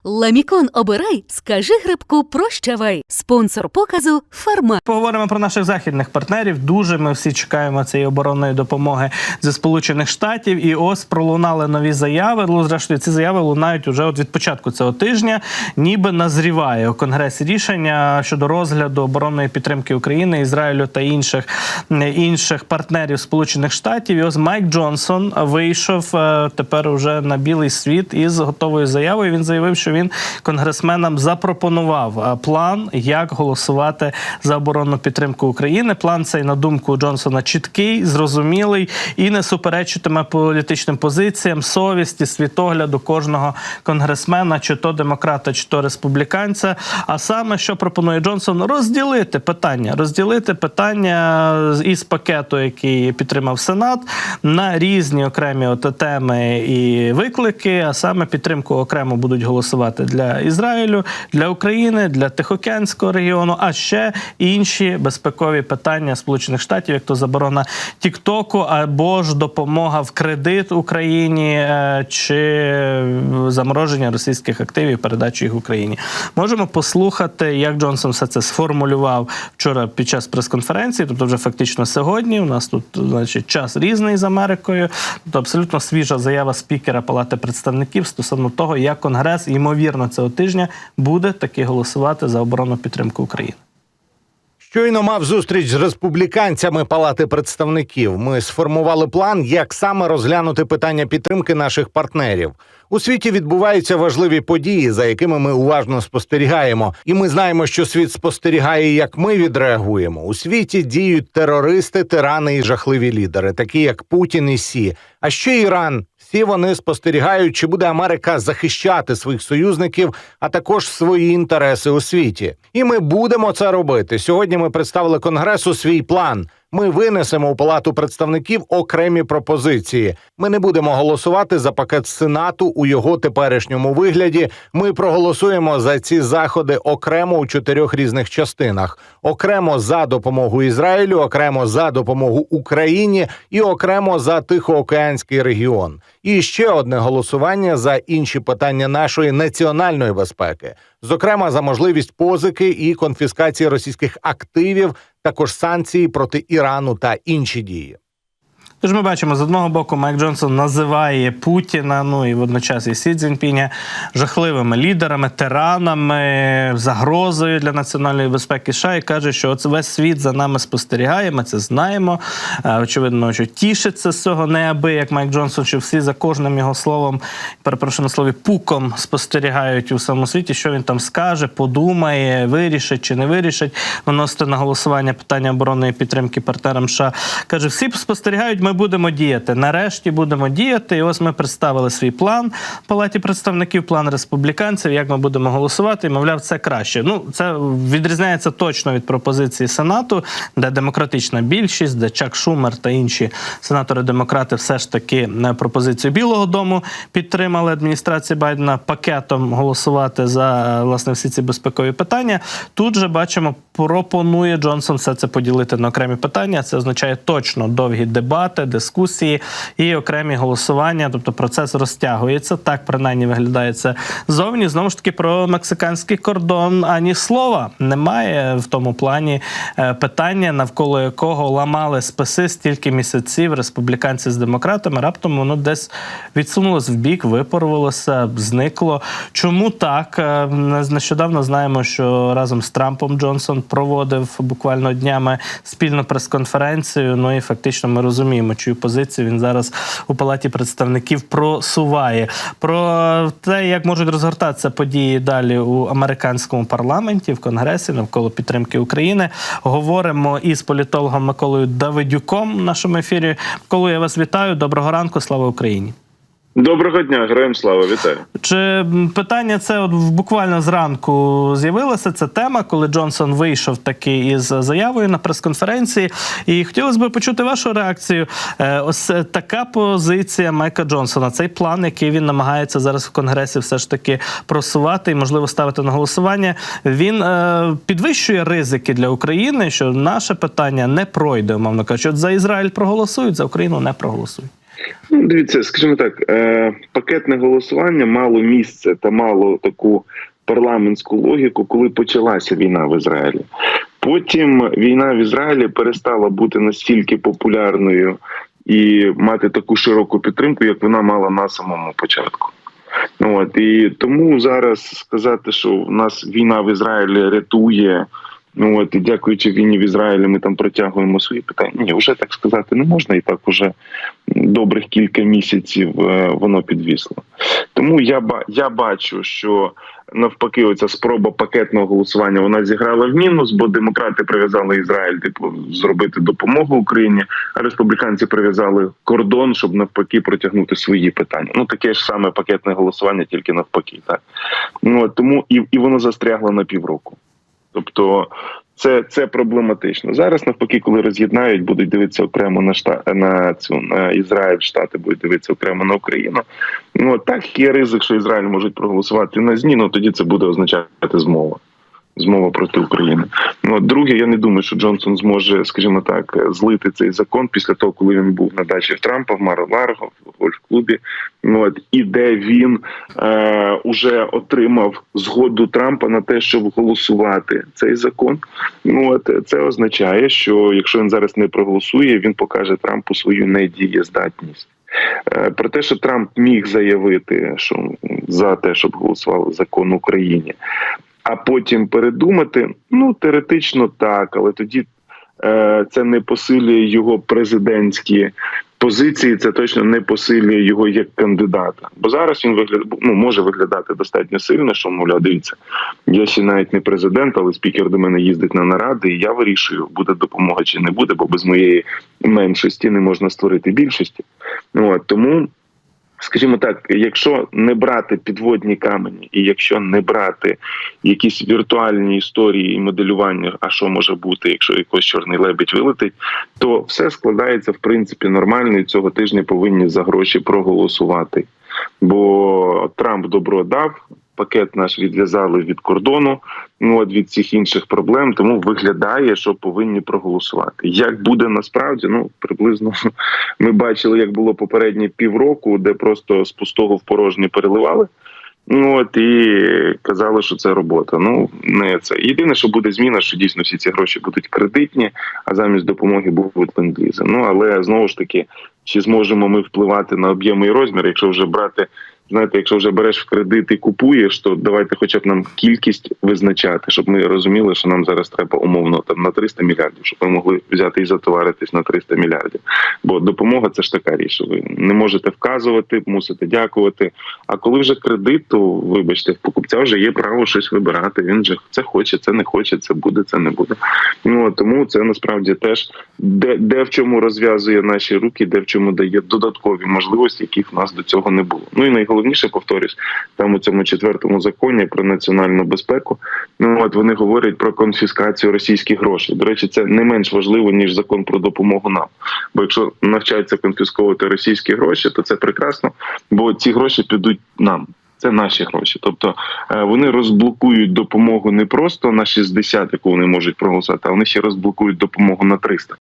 Ламікон обирай, скажи грибку прощавай. Спонсор показу «Фарма». Поговоримо про наших західних партнерів. Дуже ми всі чекаємо цієї оборонної допомоги зі Сполучених Штатів. І ось пролунали нові заяви. Зрештою, ці заяви лунають уже від початку цього тижня. Ніби назріває у Конгресі рішення щодо розгляду оборонної підтримки України, Ізраїлю та інших партнерів Сполучених Штатів. І ось Майк Джонсон вийшов тепер уже на білий світ із готовою заявою. Він заявив, що він конгресменам запропонував план, як голосувати за оборонну підтримку України. План цей, на думку Джонсона, чіткий, зрозумілий і не суперечитиме політичним позиціям, совісті, світогляду кожного конгресмена, чи то демократа, чи то республіканця. А саме, що пропонує Джонсон? Розділити питання із пакету, який підтримав Сенат, на різні окремі теми і виклики, а саме підтримку окремо будуть голосувати для Ізраїлю, для України, для Тихоокеанського регіону, а ще інші безпекові питання Сполучених Штатів, як то заборона Тік-Току, або ж допомога в кредит Україні, чи замороження російських активів, передачу їх Україні. Можемо послухати, як Джонсон все це сформулював вчора під час прес-конференції, тобто вже фактично сьогодні. У нас тут, значить, час різний з Америкою. Тобто абсолютно свіжа заява спікера Палати представників стосовно того, як Конгрес, ймовірно, цього тижня буде таки голосувати за оборонну підтримку України. Щойно мав зустріч з республіканцями Палати представників. Ми сформували план, як саме розглянути питання підтримки наших партнерів. У світі відбуваються важливі події, за якими ми уважно спостерігаємо. І ми знаємо, що світ спостерігає, як ми відреагуємо. У світі діють терористи, тирани і жахливі лідери, такі як Путін і Сі. А ще Іран. Всі вони спостерігають, чи буде Америка захищати своїх союзників, а також свої інтереси у світі. І ми будемо це робити. Сьогодні ми представили Конгресу свій план. Ми винесемо у Палату представників окремі пропозиції. Ми не будемо голосувати за пакет Сенату у його теперішньому вигляді. Ми проголосуємо за ці заходи окремо у 4 різних частинах. Окремо за допомогу Ізраїлю, окремо за допомогу Україні і окремо за Тихоокеанський регіон. І ще одне голосування за інші питання нашої національної безпеки. Зокрема, за можливість позики і конфіскації російських активів, також санкції проти Ірану та інші дії. Тож ми бачимо, з одного боку, Майк Джонсон називає Путіна, і водночас і Сі Цзіньпіня жахливими лідерами, тиранами, загрозою для національної безпеки США, і каже, що весь світ за нами спостерігає, ми це знаємо. Очевидно, що тішиться з цього неабияк Майк Джонсон, що всі за кожним його словом, перепрошую на слові, пуком спостерігають у всьому світі, що він там скаже, подумає, вирішить чи не вирішить, виносити на голосування питання оборонної підтримки партнерам США. Каже, всі спостерігають, ми будемо діяти. Нарешті будемо діяти. І ось ми представили свій план в Палаті представників, план республіканців, як ми будемо голосувати. І, мовляв, це краще. Це відрізняється точно від пропозиції Сенату, де демократична більшість, де Чак Шумер та інші сенатори-демократи все ж таки пропозицію Білого дому підтримали, адміністрації Байдена, пакетом голосувати за, власне, всі ці безпекові питання. Тут же, бачимо, пропонує Джонсон все це поділити на окремі питання. Це означає точно довгі дебати, дискусії і окремі голосування, тобто процес розтягується. Так, принаймні, виглядає це зовні. Знову ж таки, про мексиканський кордон ані слова. Немає в тому плані питання, навколо якого ламали списи стільки місяців республіканці з демократами. Раптом воно десь відсунулося в бік, випарувалося, зникло. Чому так? Нещодавно знаємо, що разом з Трампом Джонсон проводив буквально днями спільну прес-конференцію, і фактично ми розуміємо, чию позицію він зараз у Палаті представників просуває. Про те, як можуть розгортатися події далі у американському парламенті, в Конгресі, навколо підтримки України, говоримо із політологом Миколою Давидюком в нашому ефірі. Миколо, я вас вітаю. Доброго ранку. Слава Україні. Доброго дня, героям слава, вітаю. Чи питання це буквально зранку з'явилося, ця тема, коли Джонсон вийшов таки із заявою на прес-конференції, і хотілося б почути вашу реакцію. Ось така позиція Майка Джонсона, цей план, який він намагається зараз в Конгресі все ж таки просувати і, можливо, ставити на голосування, він підвищує ризики для України, що наше питання не пройде, умовно кажучи. От за Ізраїль проголосують, за Україну не проголосують. Ну, дивіться, скажімо так, пакетне голосування мало місце та мало таку парламентську логіку, коли почалася війна в Ізраїлі. Потім війна в Ізраїлі перестала бути настільки популярною і мати таку широку підтримку, як вона мала на самому початку. От, і тому зараз сказати, що в нас війна в Ізраїлі рятує, і дякуючи війні в Ізраїлі ми там протягуємо свої питання. Ні, вже так сказати не можна, і так уже добрих кілька місяців воно підвісло. Тому я бачу, що навпаки оця спроба пакетного голосування, вона зіграла в мінус, бо демократи прив'язали Ізраїль, зробити допомогу Україні, а республіканці прив'язали кордон, щоб навпаки протягнути свої питання. Ну, таке ж саме пакетне голосування, тільки навпаки. Так. Тому і воно застрягло на півроку. Тобто це проблематично. Зараз навпаки, коли роз'єднають, будуть дивитися окремо на Ізраїль, Штати будуть дивитися окремо на Україну. Так, є ризик, що Ізраїль можуть проголосувати на ЗНІ, тоді це буде означати змова проти України. Друге, я не думаю, що Джонсон зможе, скажімо так, злити цей закон після того, коли він був на дачі в Трампа, в Мар-а-Ларго, в гольф-клубі, і де він уже отримав згоду Трампа на те, щоб голосувати цей закон. Це означає, що якщо він зараз не проголосує, він покаже Трампу свою недієздатність. Про те, що Трамп міг заявити, що за те, щоб голосували закон в Україні, а потім передумати, теоретично так, але тоді це не посилює його президентські позиції, це точно не посилює його як кандидата. Бо зараз він може виглядати достатньо сильно, що, мовляв, дивіться, я ще навіть не президент, але спікер до мене їздить на наради, і я вирішую, буде допомога чи не буде, бо без моєї меншості не можна створити більшості. Тому, скажімо так, якщо не брати підводні камені і якщо не брати якісь віртуальні історії і моделювання, а що може бути, якщо якийсь чорний лебедь вилетить, то все складається, в принципі, нормально, і цього тижня повинні за гроші проголосувати. Бо Трамп добро дав, пакет наш відв'язали від кордону, від цих інших проблем, тому виглядає, що повинні проголосувати. Як буде насправді, приблизно ми бачили, як було попередні півроку, де просто з пустого в порожнє переливали, і казали, що це робота. Не це. Єдине, що буде зміна, що дійсно всі ці гроші будуть кредитні, а замість допомоги будуть ленд-лізи. Але, знову ж таки, чи зможемо ми впливати на об'єми і розмір, якщо вже брати, якщо вже береш в кредит і купуєш, то давайте хоча б нам кількість визначати, щоб ми розуміли, що нам зараз треба умовно на 300 мільярдів, щоб ми могли взяти і затоваритись на 300 мільярдів. Бо допомога – це ж така річ, що ви не можете вказувати, мусите дякувати. А коли вже кредит, то, вибачте, в покупця вже є право щось вибирати. Він же це хоче, це не хоче, це буде, це не буде. Тому це насправді теж де в чому розв'язує наші руки, де в чому дає додаткові можливості, яких в нас до цього не було. І найголовніше, повторюсь, там у цьому 4-му законі про національну безпеку, вони говорять про конфіскацію російських грошей. До речі, це не менш важливо, ніж закон про допомогу нам. Бо якщо навчаються конфісковувати російські гроші, то це прекрасно, бо ці гроші підуть нам. Це наші гроші. Тобто вони розблокують допомогу не просто на 60, яку вони можуть проголосувати, а вони ще розблокують допомогу на 300.